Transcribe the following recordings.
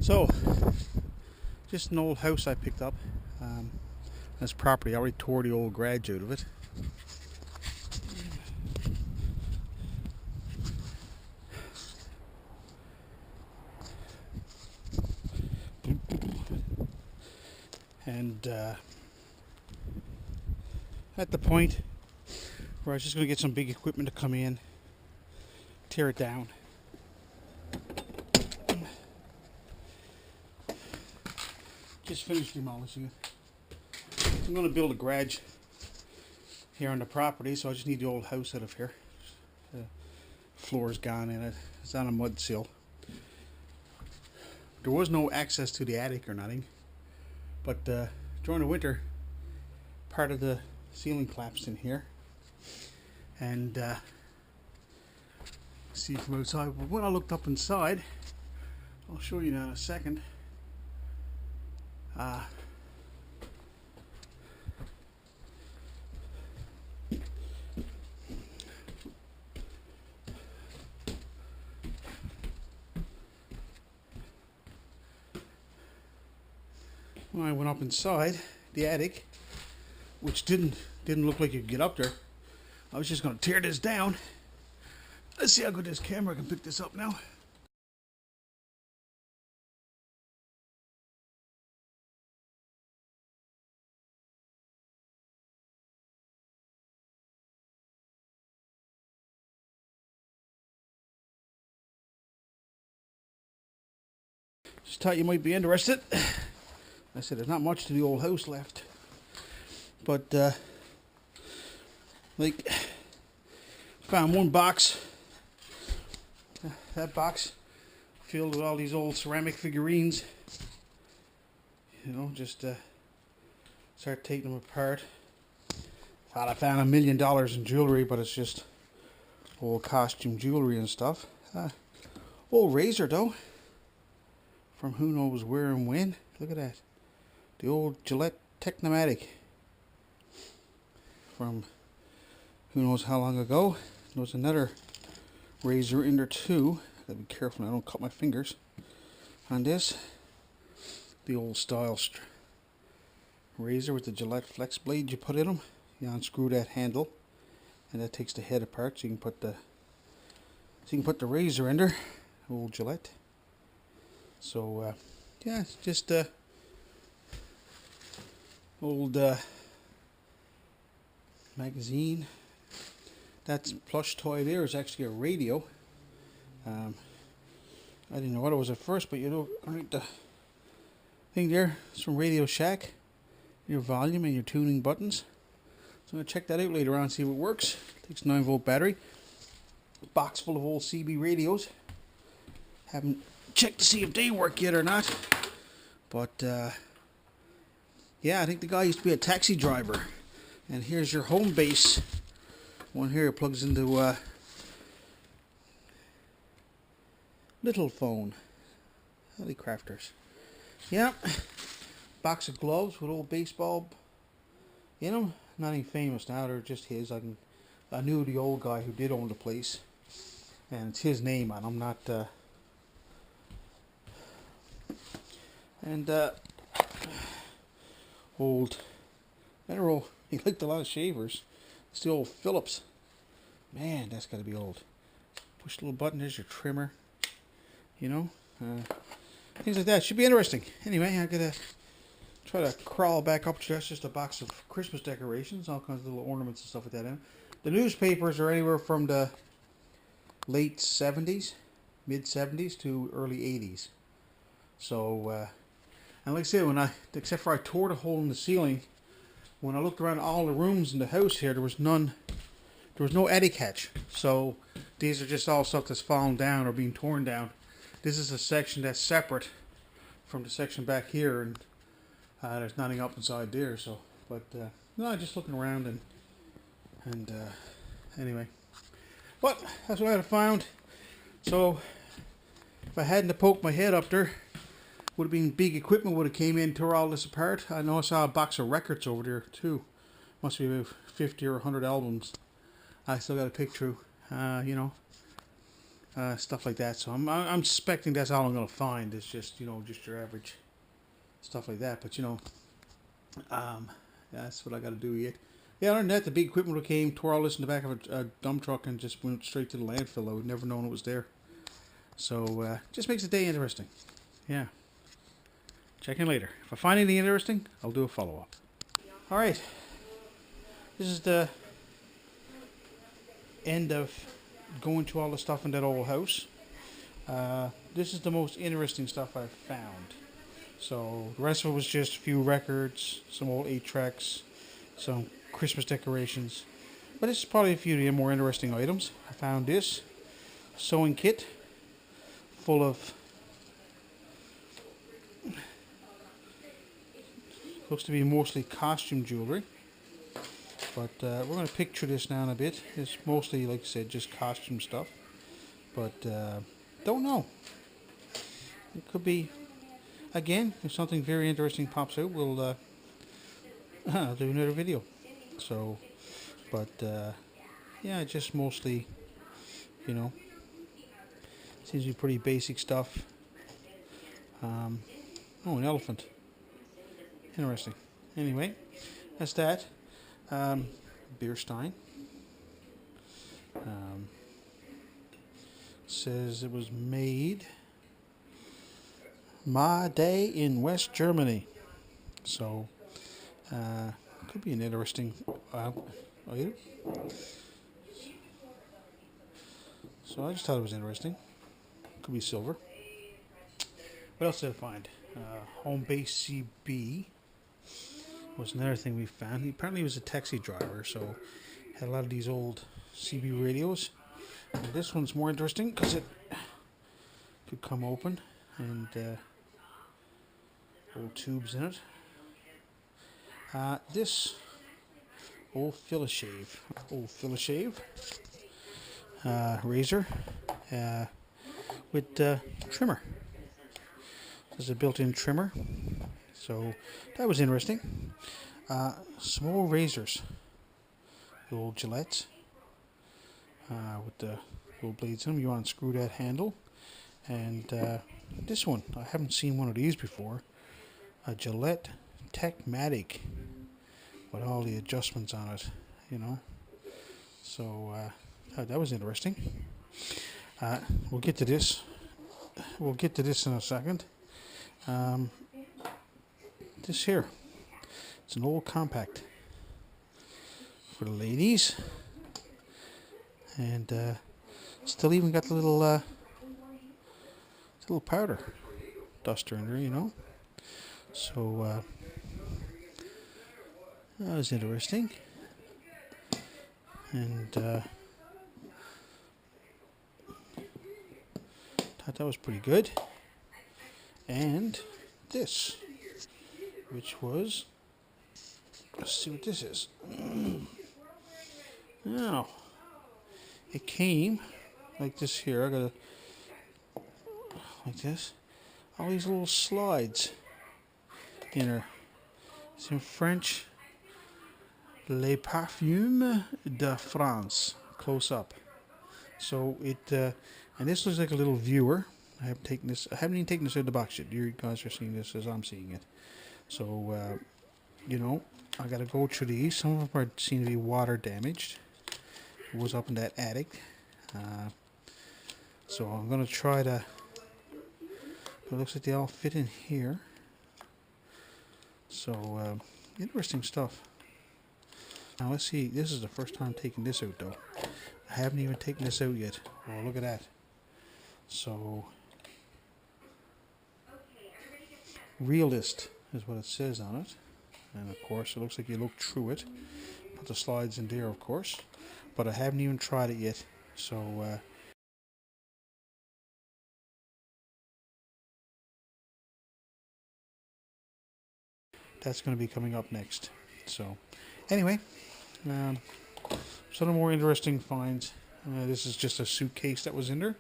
So, just an old house I picked up. This property, I already tore the old garage out of it. And at the point where I was just going to get some big equipment to come in, tear it down. Just finished demolishing it. I'm going to build a garage here on the property, so I just need the old house out of here. The floor's gone in it. It's on a mud sill. There was no access to the attic or nothing, but during the winter, part of the ceiling collapsed in here, and see from outside. But when I looked up inside, I'll show you now in a second. When I went up inside the attic, which didn't look like you could get up there, I was just going to tear this down. Let's see how good this camera can pick this up now. Just thought you might be interested. I said there's not much to the old house left, but like, found one box. That box filled with all these old ceramic figurines. You know, just start taking them apart. Thought I found $1 million in jewelry, but it's just old costume jewelry and stuff. Old razor though, from who knows where and when. Look at that. The old Gillette Technomatic from who knows how long ago. There's another razor in there too. Gotta be careful I don't cut my fingers on this. The old style razor with the Gillette flex blade you put in them. You unscrew that handle, and that takes the head apart, so you can put the razor in there. Old Gillette. So yeah, it's just old magazine. That plush toy there is actually a radio. I didn't know what it was at first, but you know, right, the thing there is from Radio Shack. Your volume and your tuning buttons. So I'm going to check that out later on, see if it works. Takes a 9-volt battery. A box full of old CB radios. Haven't checked to see if they work yet or not. But yeah, I think the guy used to be a taxi driver. And here's your home base. One here plugs into little phone. Holy crafters. Yeah. Box of gloves with old baseball in them. Nothing famous now, they're just his. I knew the old guy who did own the place, and it's his name on them, not old. They're old. He liked a lot of shavers. It's the old Phillips. Man, that's got to be old. Push the little button. There's your trimmer. You know, things like that. Should be interesting. Anyway, I gotta try to crawl back up to that's just a box of Christmas decorations, all kinds of little ornaments and stuff like that in. The newspapers are anywhere from the late 70s, mid 70s to early 80s. So, and like I said, except for I tore the hole in the ceiling, when I looked around all the rooms in the house here, there was no attic hatch. So these are just all stuff that's fallen down or being torn down. This is a section that's separate from the section back here, and there's nothing up inside there. So, but no, just looking around and anyway. But that's what I found. So if I hadn't poked my head up there, would have been big equipment would have came in, tore all this apart. I know I saw a box of records over there too. Must be about 50 or 100 albums. I still got a picture. You know, stuff like that. So I'm suspecting that's all I'm gonna find. It's just, you know, just your average stuff like that. But you know, that's what I got to do yet. Yeah, other than that, the big equipment came, tore all this in the back of a dump truck, and just went straight to the landfill. I would never known it was there. So just makes the day interesting. Yeah. Check in later. If I find anything interesting, I'll do a follow-up. All right. This is the end of going to all the stuff in that old house. This is the most interesting stuff I've found. So the rest of it was just a few records, some old 8-tracks, some Christmas decorations. But this is probably a few of the more interesting items. I found this sewing kit full of, looks to be mostly costume jewelry. But we're going to picture this now in a bit. It's mostly, like I said, just costume stuff. But don't know. It could be, again, if something very interesting pops out, we'll I'll do another video. So, but yeah, just mostly, you know, seems to be pretty basic stuff. Oh, an elephant. Interesting. Anyway, that's that. Beer stein. Says it was made my day in West Germany. So, could be an interesting item. So I just thought it was interesting. Could be silver. What else did I find? Home base CB was another thing we found. He apparently was a taxi driver, so had a lot of these old CB radios. And this one's more interesting because it could come open and old tubes in it. This old Philishave razor with trimmer. There's a built-in trimmer, so that was interesting. Some old razors, the old Gillettes, with the little blades in them. You unscrew that handle, and this one, I haven't seen one of these before. A Gillette Techmatic with all the adjustments on it, you know. So that was interesting. We'll get to this. We'll get to this in a second. This here, it's an old compact for the ladies, and still even got the little powder duster in there, you know. So that was interesting, and thought that was pretty good. And this, which was, let's see what this is. Now, it came like this here. I got a, like this, all these little slides in her. It's in French. Les Parfums de France, close up. So it, and this looks like a little viewer. I haven't even taken this out of the box yet. You guys are seeing this as I'm seeing it. So, you know, I got to go through these. Some of them seem to be water damaged. It was up in that attic. So I'm going to try to, it looks like they all fit in here. So, interesting stuff. Now let's see, this is the first time taking this out though. I haven't even taken this out yet. Oh, look at that. So, Realist is what it says on it. And of course, it looks like you look through it. Put the slides in there, of course. But I haven't even tried it yet. So, that's going to be coming up next. So, anyway, some of the more interesting finds. This is just a suitcase that was in there.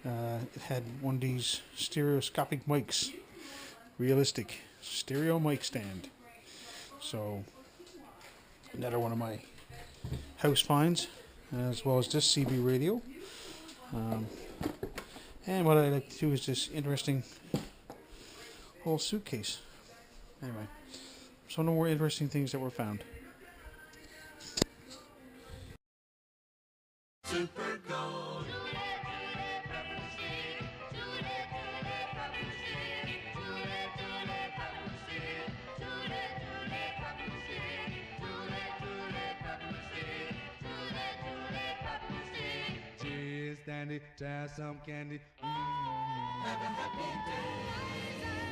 It had one of these stereoscopic mics. Realistic stereo mic stand. So, another one of my house finds, as well as this CB radio. And what I like to do is this interesting whole suitcase. Anyway, so no more interesting things that were found. Super Gold. Cheers, Dandy, try some candy. Have a happy day.